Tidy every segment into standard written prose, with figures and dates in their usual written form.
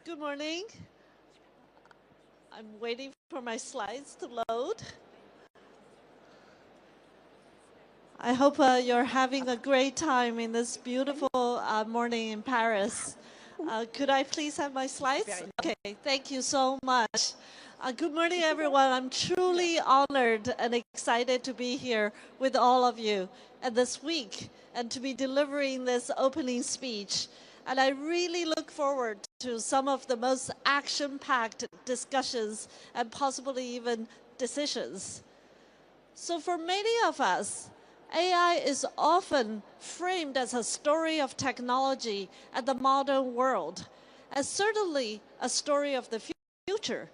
Good morning. I'm waiting for my slides to load. I hope you're having a great time in this beautiful morning in Paris. Could I please have my slides? Okay, thank you so much. Good morning, everyone. I'm truly honored and excited to be here with all of you this week and to be delivering this opening speech. And I really look forward to some of the most action-packed discussions and possibly even decisions. So for many of us, AI is often framed as a story of technology and the modern world, and certainly a story of the future.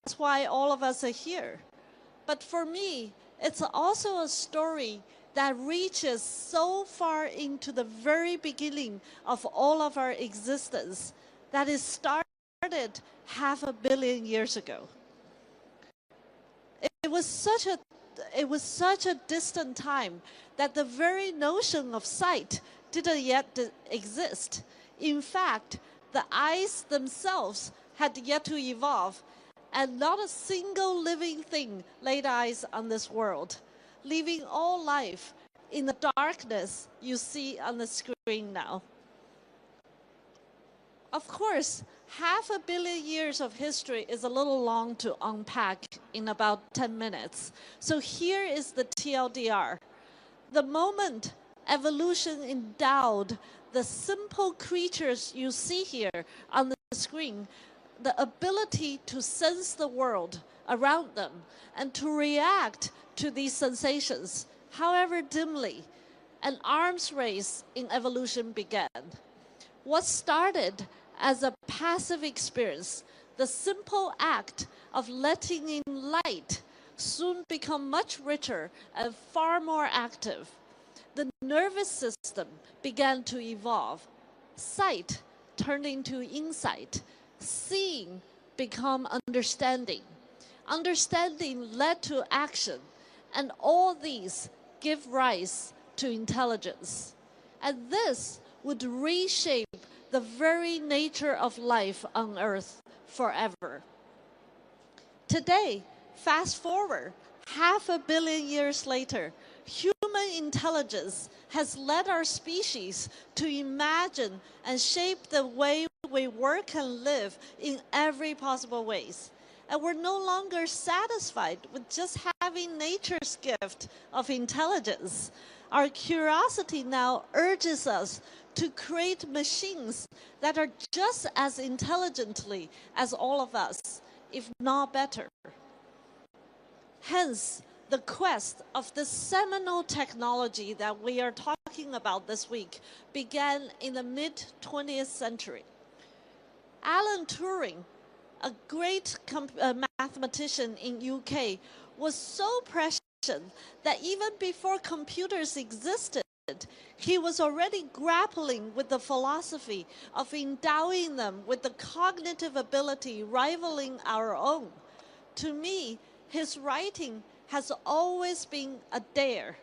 That's why all of us are here. But for me, it's also a story that reaches so far into the very beginning of all of our existence that it started 500 million years ago. It was such a distant time that the very notion of sight didn't yet exist. In fact, the eyes themselves had yet to evolve, and not a single living thing laid eyes on this world, leaving all life in the darkness you see on the screen now. Of course, 500 million years of history is a little long to unpack in about 10 minutes. So here is the TLDR. The moment evolution endowed the simple creatures you see here on the screen the ability to sense the world around them and to react to these sensations, however dimly, an arms race in evolution began. What started as a passive experience, the simple act of letting in light, soon become much richer and far more active. The nervous system began to evolve. Sight turned into insight. Seeing become understanding. Understanding led to action. And all these give rise to intelligence. And this would reshape the very nature of life on Earth forever. Today, fast forward 500 million years later, human intelligence has led our species to imagine and shape the way we work and live in every possible ways. And we're no longer satisfied with just having nature's gift of intelligence. Our curiosity now urges us to create machines that are just as intelligently as all of us, if not better. Hence, the quest of the seminal technology that we are talking about this week began in the mid-20th century. Alan Turing, a great mathematician in UK, was so prescient that even before computers existed, he was already grappling with the philosophy of endowing them with the cognitive ability rivaling our own. To me, his writing has always been a dare,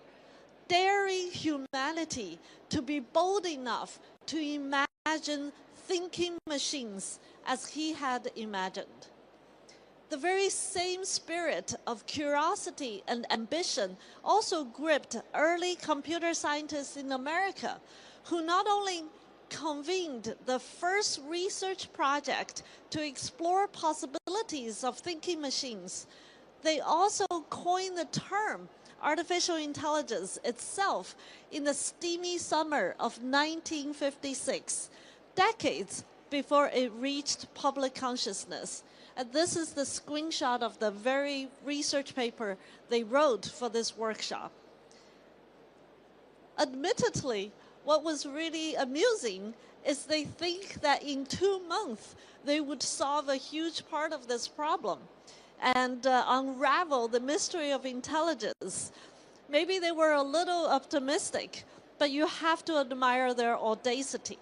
daring humanity to be bold enough to imagine thinking machines as he had imagined. The very same spirit of curiosity and ambition also gripped early computer scientists in America, who not only convened the first research project to explore possibilities of thinking machines, they also coined the term artificial intelligence itself in the steamy summer of 1956, decades before it reached public consciousness. And this is the screenshot of the very research paper they wrote for this workshop. Admittedly, what was really amusing is they think that in 2 months they would solve a huge part of this problem and unravel the mystery of intelligence. Maybe they were a little optimistic, but you have to admire their audacity.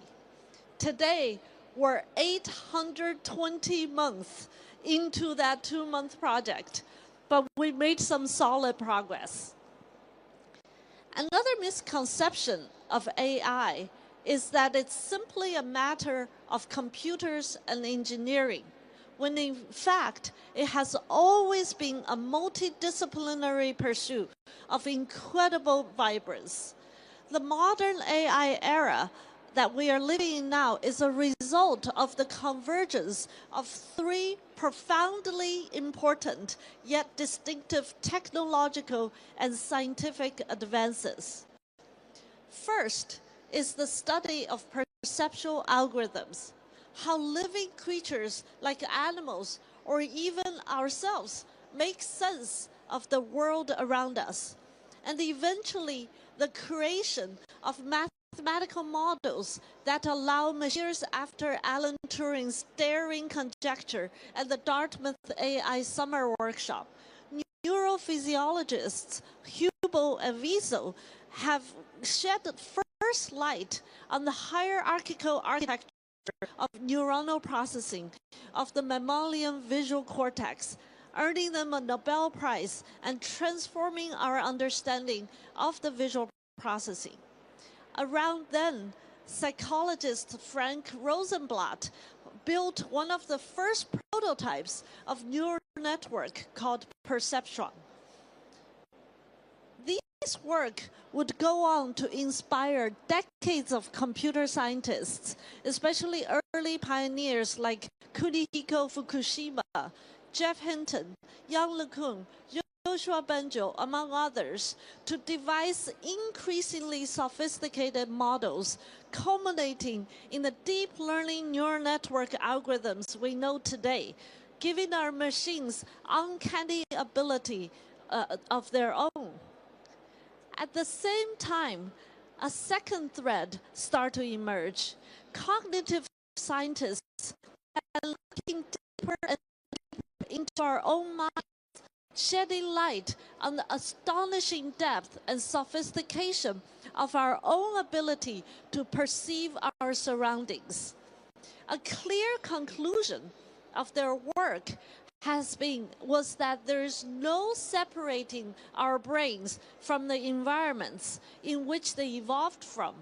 Today, we're 820 months into that 2-month project, but we made some solid progress. Another misconception of AI is that it's simply a matter of computers and engineering, when in fact it has always been a multidisciplinary pursuit of incredible vibrance. The modern AI era that we are living in now is a result of the convergence of three profoundly important yet distinctive technological and scientific advances. First is the study of perceptual algorithms, how living creatures like animals or even ourselves make sense of the world around us, and eventually the creation of mathematical models that allow machines after Alan Turing's daring conjecture at the Dartmouth AI Summer Workshop. Neurophysiologists Hubel and Wiesel have shed first light on the hierarchical architecture of neuronal processing of the mammalian visual cortex, earning them a Nobel Prize and transforming our understanding of the visual processing. Around then, psychologist Frank Rosenblatt built one of the first prototypes of neural network called perceptron. This work would go on to inspire decades of computer scientists, especially early pioneers like Kunihiko Fukushima, Jeff Hinton, Yang LeCun, Joshua Bengio, among others, to devise increasingly sophisticated models, culminating in the deep learning neural network algorithms we know today, giving our machines uncanny ability of their own. At the same time, a second thread started to emerge. Cognitive scientists are looking deeper and deeper into our own minds, shedding light on the astonishing depth and sophistication of our own ability to perceive our surroundings. A clear conclusion of their work was that there is no separating our brains from the environments in which they evolved from.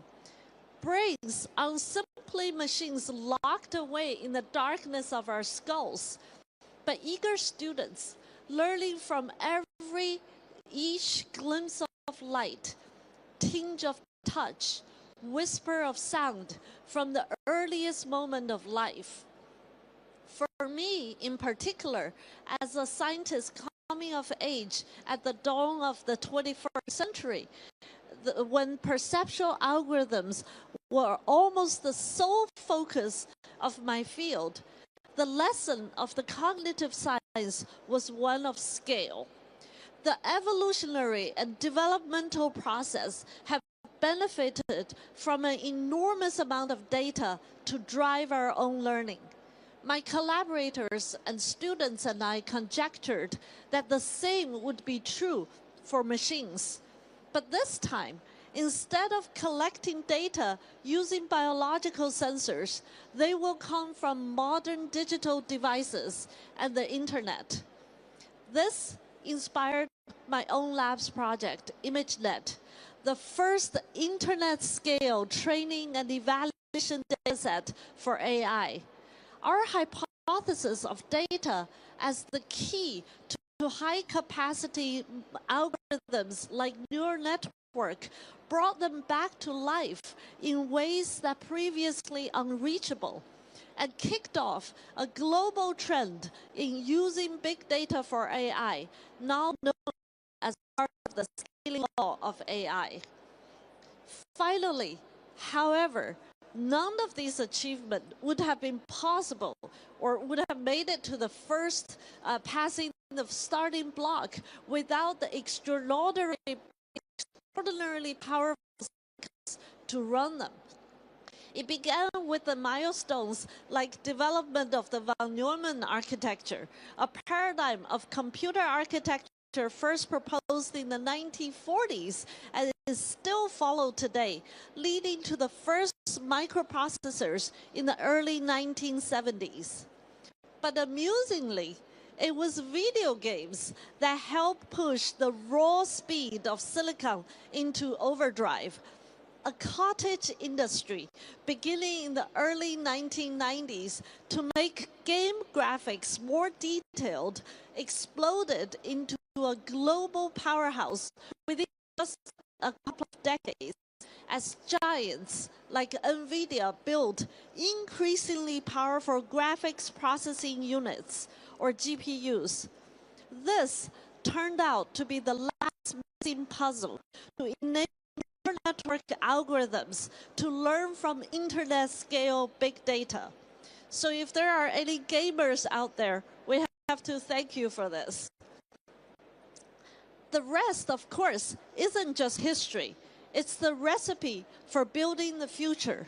Brains are simply machines locked away in the darkness of our skulls, but eager students learning from each glimpse of light, tinge of touch, whisper of sound from the earliest moment of life. For me, in particular, as a scientist coming of age at the dawn of the 21st century, when perceptual algorithms were almost the sole focus of my field, the lesson of the cognitive science was one of scale. The evolutionary and developmental process have benefited from an enormous amount of data to drive our own learning. My collaborators and students and I conjectured that the same would be true for machines. But this time, instead of collecting data using biological sensors, they will come from modern digital devices and the internet. This inspired my own lab's project, ImageNet, the first internet-scale training and evaluation dataset for AI. Our hypothesis of data as the key to high-capacity algorithms like neural network brought them back to life in ways that previously unreachable, and kicked off a global trend in using big data for AI, now known as part of the scaling law of AI. Finally, however, none of these achievements would have been possible or would have made it to the first passing the starting block without the extraordinarily powerful to run them. It began with the milestones like development of the von Neumann architecture, a paradigm of computer architecture first proposed in the 1940s and is still followed today, leading to the first microprocessors in the early 1970s. But amusingly, it was video games that helped push the raw speed of silicon into overdrive. a cottage industry beginning in the early 1990s to make game graphics more detailed exploded into a global powerhouse within just a couple of decades as giants like NVIDIA built increasingly powerful graphics processing units, or GPUs. This turned out to be the last missing puzzle to enable network algorithms to learn from internet-scale big data. So if there are any gamers out there, we have to thank you for this. The rest, of course, isn't just history. It's the recipe for building the future.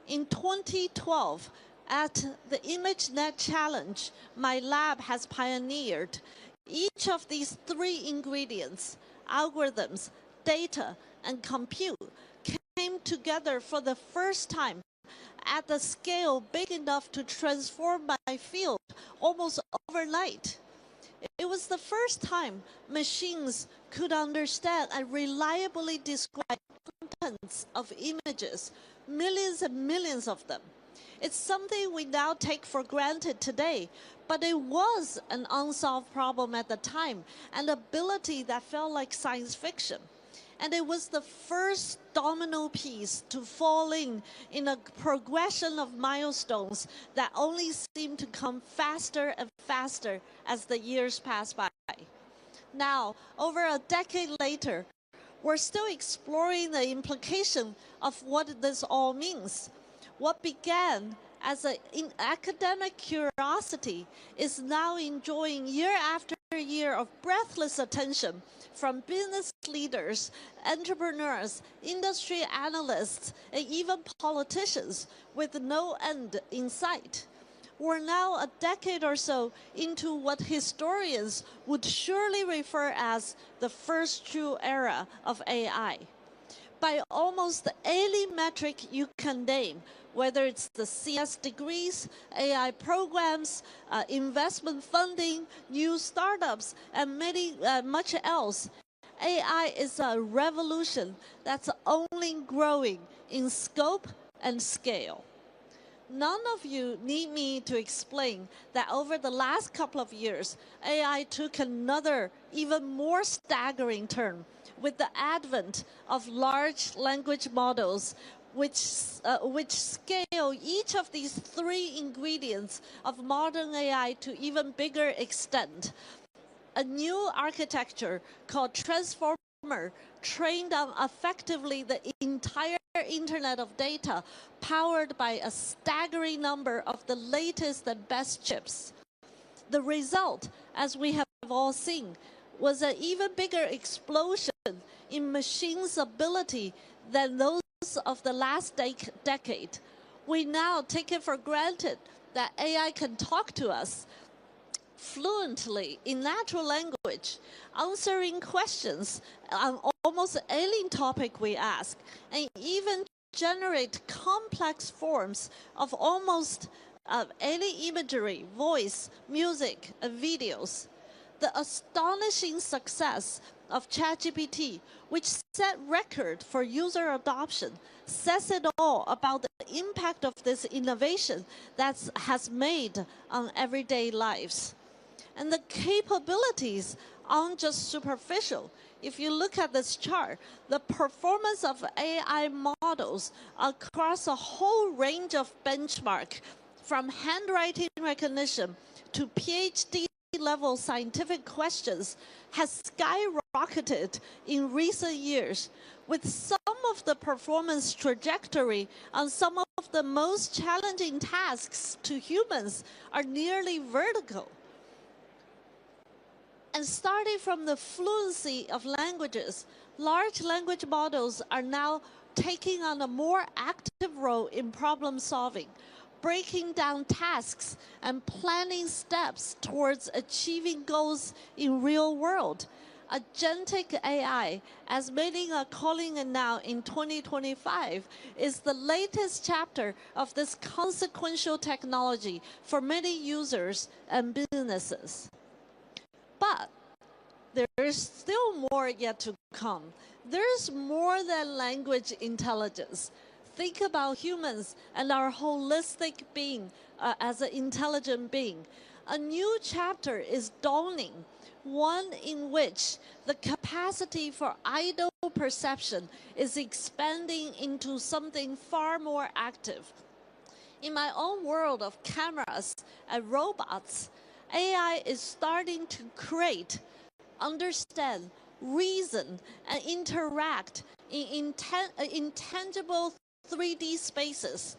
In 2012, at the ImageNet Challenge my lab has pioneered, each of these three ingredients, algorithms, data, and compute, came together for the first time at a scale big enough to transform my field almost overnight. It was the first time machines could understand and reliably describe contents of images, millions and millions of them. It's something we now take for granted today, but it was an unsolved problem at the time, an ability that felt like science fiction. And it was the first domino piece to fall in a progression of milestones that only seemed to come faster and faster as the years passed by. Now, over a decade later, we're still exploring the implication of what this all means. What began as an academic curiosity is now enjoying year after year of breathless attention from business leaders, entrepreneurs, industry analysts, and even politicians with no end in sight. We're now a decade or so into what historians would surely refer as the first true era of AI. By almost any metric you can name, whether it's the CS degrees, AI programs, investment funding, new startups, and much else, AI is a revolution that's only growing in scope and scale. None of you need me to explain that over the last couple of years, AI took another, even more staggering turn with the advent of large language models, which scale each of these three ingredients of modern AI to even bigger extent. A new architecture called Transformer trained on effectively the entire internet of data, powered by a staggering number of the latest and best chips. The result, as we have all seen, was an even bigger explosion in machines' ability than those of the last decade. We now take it for granted that AI can talk to us fluently in natural language, answering questions on almost any topic we ask, and even generate complex forms of almost any imagery, voice, music, and videos. The astonishing success of ChatGPT, which set record for user adoption, says it all about the impact of this innovation that has made on everyday lives. And the capabilities aren't just superficial. If you look at this chart, the performance of AI models across a whole range of benchmarks, from handwriting recognition to PhD-level scientific questions, has skyrocketed in recent years, with some of the performance trajectory on some of the most challenging tasks to humans are nearly vertical. And starting from the fluency of languages, large language models are now taking on a more active role in problem solving, breaking down tasks and planning steps towards achieving goals in real world. Agentic AI, as many are calling it now in 2025, is the latest chapter of this consequential technology for many users and businesses. But there is still more yet to outcome. There is more than language intelligence. Think about humans and our holistic being as an intelligent being. A new chapter is dawning, one in which the capacity for idle perception is expanding into something far more active. In my own world of cameras and robots, AI is starting to create, understand, reason, and interact in intangible 3D spaces.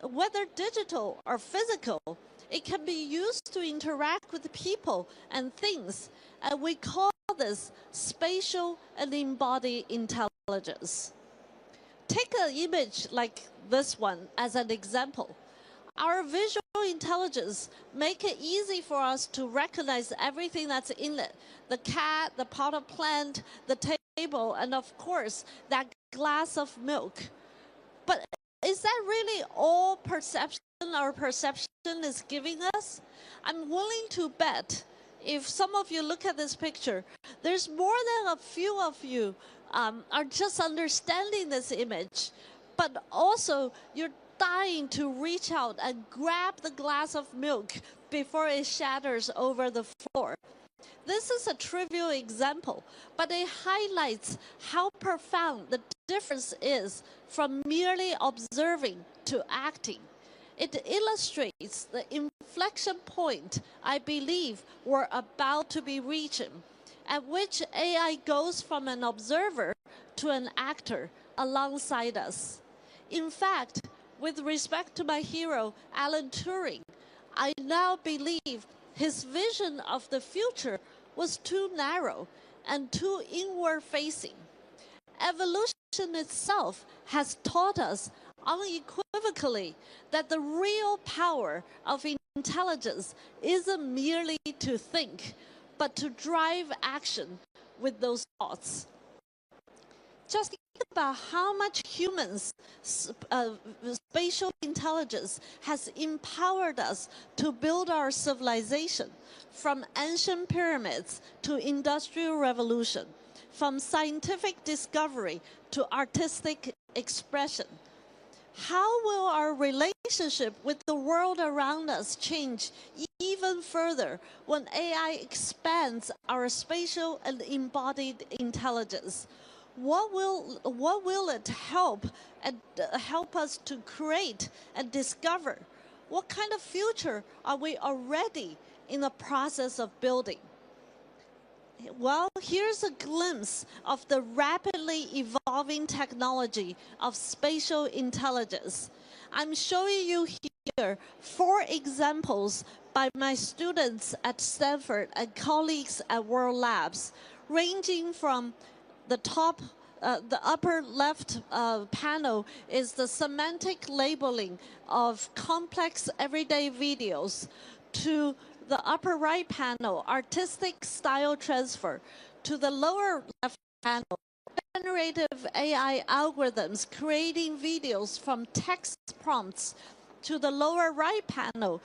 Whether digital or physical, it can be used to interact with people and things, and we call this spatial and embodied intelligence. Take an image like this one as an example. Our visual intelligence make it easy for us to recognize everything that's in it. The cat, the potted plant, the table, and of course, that glass of milk. But is that really all perception our perception is giving us? I'm willing to bet if some of you look at this picture, there's more than a few of you are just understanding this image, but also you're dying to reach out and grab the glass of milk before it shatters over the floor. This is a trivial example, but it highlights how profound the difference is from merely observing to acting. It illustrates the inflection point I believe we're about to be reaching, at which AI goes from an observer to an actor alongside us. In fact, with respect to my hero, Alan Turing, I now believe his vision of the future was too narrow and too inward-facing. Evolution itself has taught us unequivocally that the real power of intelligence isn't merely to think, but to drive action with those thoughts. Just think about how much humans' spatial intelligence has empowered us to build our civilization, from ancient pyramids to industrial revolution, from scientific discovery to artistic expression. How will our relationship with the world around us change even further when AI expands our spatial and embodied intelligence? What will it help us to create and discover? What kind of future are we already in the process of building? Well, here's a glimpse of the rapidly evolving technology of spatial intelligence. I'm showing you here 4 examples by my students at Stanford and colleagues at World Labs, ranging from the upper left panel is the semantic labeling of complex everyday videos, to the upper right panel, artistic style transfer, to the lower left panel, generative AI algorithms creating videos from text prompts, to the lower right panel,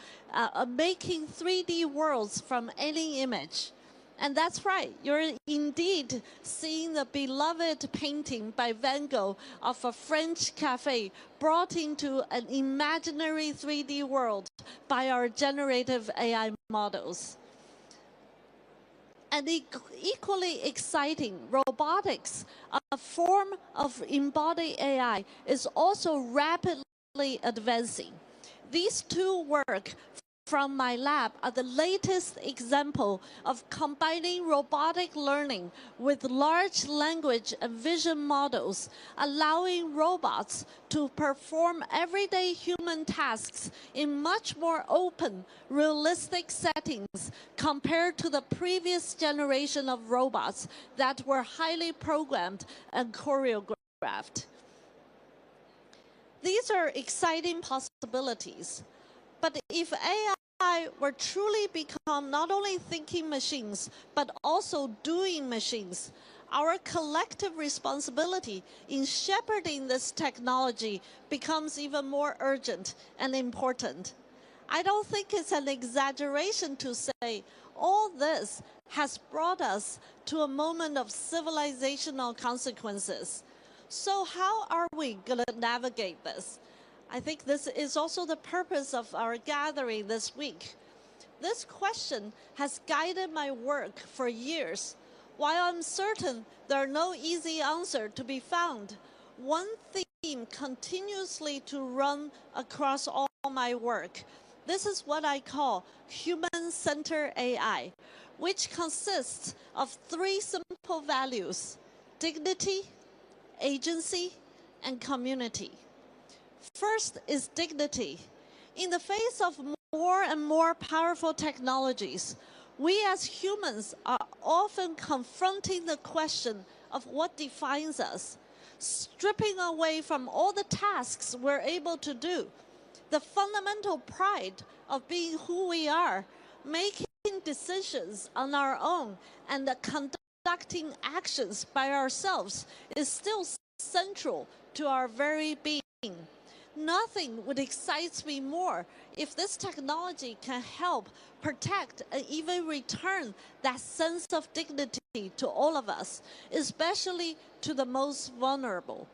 making 3D worlds from any image. And that's right, you're indeed seeing the beloved painting by Van Gogh of a French cafe brought into an imaginary 3D world by our generative AI models. And equally exciting, robotics, a form of embodied AI, is also rapidly advancing. These 2 work from my lab are the latest example of combining robotic learning with large language and vision models, allowing robots to perform everyday human tasks in much more open, realistic settings compared to the previous generation of robots that were highly programmed and choreographed. These are exciting possibilities. But if AI were truly become not only thinking machines, but also doing machines, our collective responsibility in shepherding this technology becomes even more urgent and important. I don't think it's an exaggeration to say all this has brought us to a moment of civilizational consequences. So how are we going to navigate this? I think this is also the purpose of our gathering this week. This question has guided my work for years. While I'm certain there are no easy answers to be found, one theme continuously to run across all my work. This is what I call human-centered AI, which consists of three simple values: dignity, agency, and community. First is dignity. In the face of more and more powerful technologies, we as humans are often confronting the question of what defines us, stripping away from all the tasks we're able to do, the fundamental pride of being who we are, making decisions on our own, and conducting actions by ourselves is still central to our very being. Nothing would excite me more if this technology can help protect and even return that sense of dignity to all of us, especially to the most vulnerable.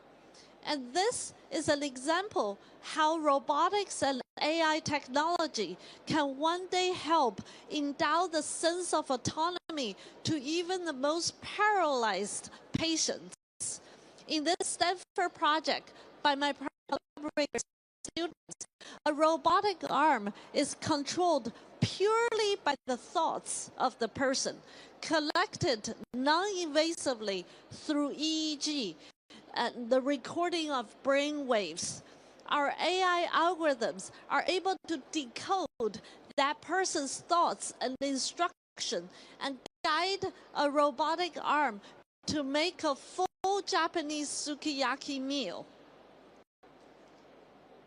And this is an example how robotics and AI technology can one day help endow the sense of autonomy to even the most paralyzed patients. In this Stanford project by my collaborators, students, a robotic arm is controlled purely by the thoughts of the person, collected non-invasively through EEG and the recording of brain waves. Our AI algorithms are able to decode that person's thoughts and instruction and guide a robotic arm to make a full Japanese sukiyaki meal.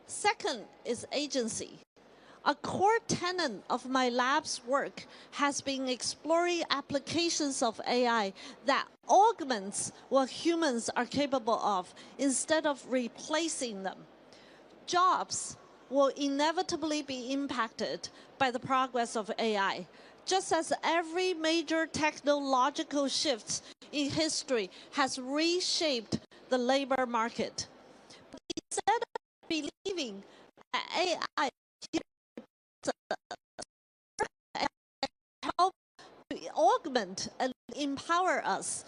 Second is agency. A core tenet of my lab's work has been exploring applications of AI that augments what humans are capable of instead of replacing them. Jobs will inevitably be impacted by the progress of AI, just as every major technological shift in history has reshaped the labor market. But instead of believing that AI help to augment and empower us,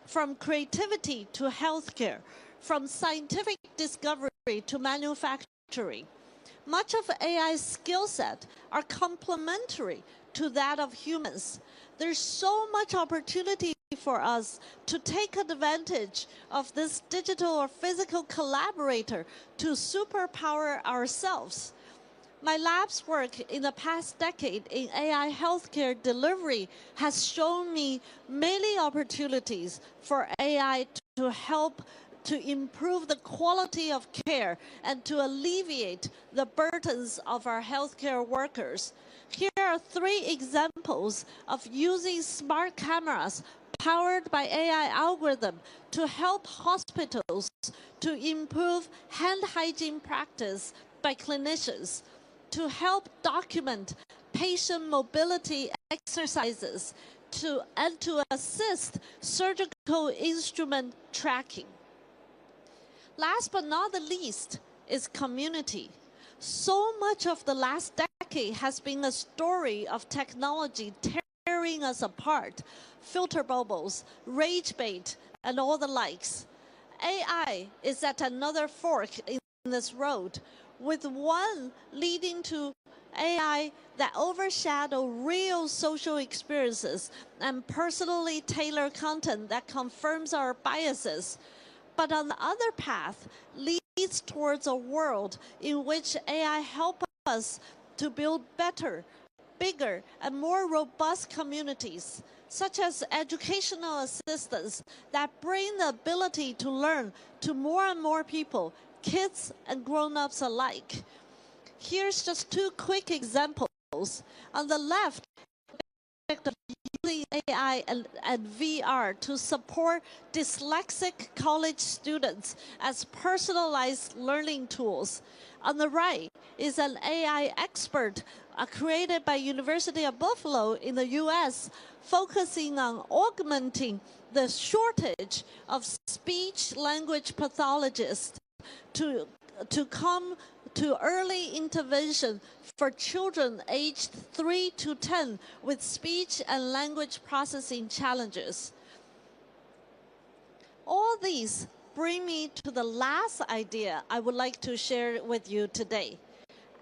from creativity to healthcare, from scientific discovery to manufacturing. Much of AI's skill set are complementary to that of humans. There's so much opportunity for us to take advantage of this digital or physical collaborator to superpower ourselves. My lab's work in the past decade in AI healthcare delivery has shown me many opportunities for AI to help to improve the quality of care and to alleviate the burdens of our healthcare workers. Here are three examples of using smart cameras powered by AI algorithm to help hospitals to improve hand hygiene practice by clinicians, to help document patient mobility exercises, and to assist surgical instrument tracking. Last but not the least is community. So much of the last decade has been a story of technology tearing us apart, filter bubbles, rage bait, and all the likes. AI is at another fork in this road, with one leading to AI that overshadow real social experiences and personally tailored content that confirms our biases. But on the other path leads towards a world in which AI helps us to build better, bigger, and more robust communities, such as educational assistants that bring the ability to learn to more and more people, kids and grown-ups alike. Here's just two quick examples. On the left, the using AI and VR to support dyslexic college students as personalized learning tools. On the right is an AI expert created by University of Buffalo in the US, focusing on augmenting the shortage of speech-language pathologists to come to early intervention for children aged 3 to 10 with speech and language processing challenges. All these bring me to the last idea I would like to share with you today.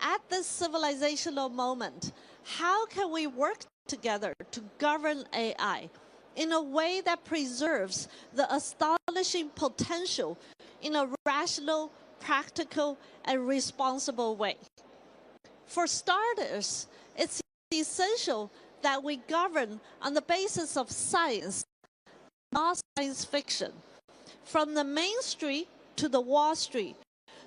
At this civilizational moment, how can we work together to govern AI in a way that preserves the astonishing potential in a rational, practical, and responsible way? For starters, it's essential that we govern on the basis of science, not science fiction. From the Main Street to the Wall Street,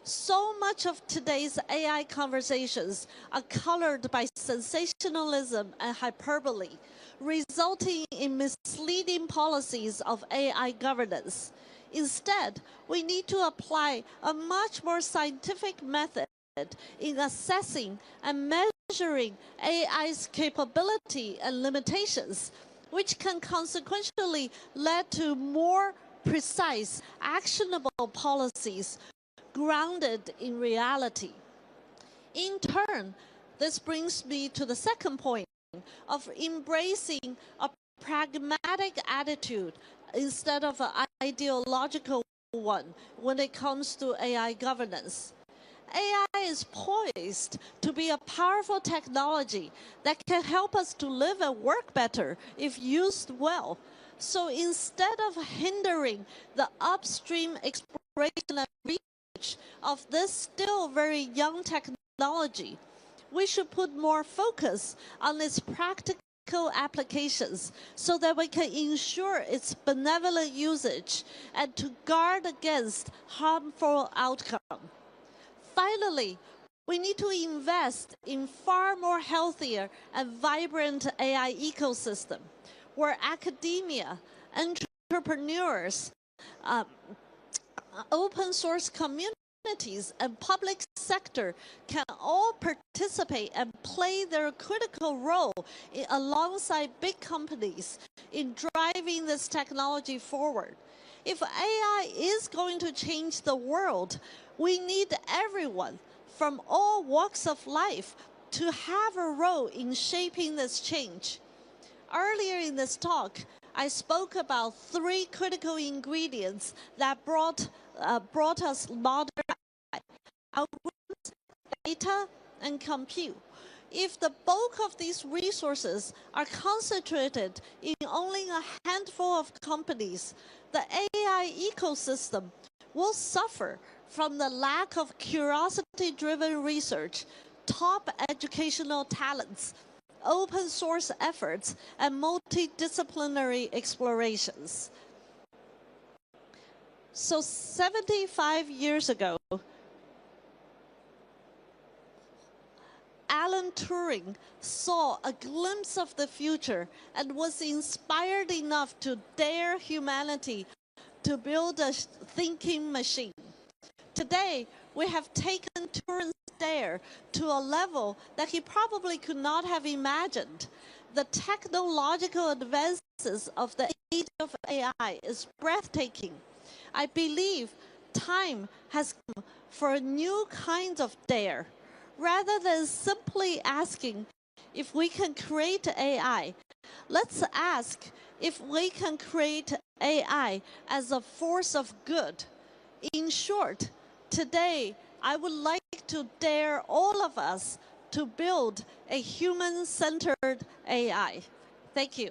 so much of today's AI conversations are colored by sensationalism and hyperbole, resulting in misleading policies of AI governance. Instead, we need to apply a much more scientific method in assessing and measuring AI's capability and limitations, which can consequentially lead to more precise, actionable policies grounded in reality. In turn, this brings me to the second point of embracing a pragmatic attitude instead of an ideological one when it comes to AI governance. AI is poised to be a powerful technology that can help us to live and work better if used well. So instead of hindering the upstream exploration and research of this still very young technology, we should put more focus on its practical applications so that we can ensure its benevolent usage and to guard against harmful outcomes. Finally, we need to invest in far more healthier and vibrant AI ecosystem where academia, entrepreneurs, open source communities, and public sector can all participate and play their critical role alongside big companies in driving this technology forward. If AI is going to change the world, we need everyone from all walks of life to have a role in shaping this change. Earlier in this talk, I spoke about 3 critical ingredients that brought us modern AI: algorithms, data, and compute. If the bulk of these resources are concentrated in only a handful of companies, the AI ecosystem will suffer from the lack of curiosity-driven research, top educational talents, open source efforts, and multidisciplinary explorations. So 75 years ago, Alan Turing saw a glimpse of the future and was inspired enough to dare humanity to build a thinking machine. Today, we have taken Turing's dare to a level that he probably could not have imagined. The technological advances of the age of AI is breathtaking. I believe time has come for a new kind of dare. Rather than simply asking if we can create AI, let's ask if we can create AI as a force of good. In short, today, I would like to dare all of us to build a human-centered AI. Thank you.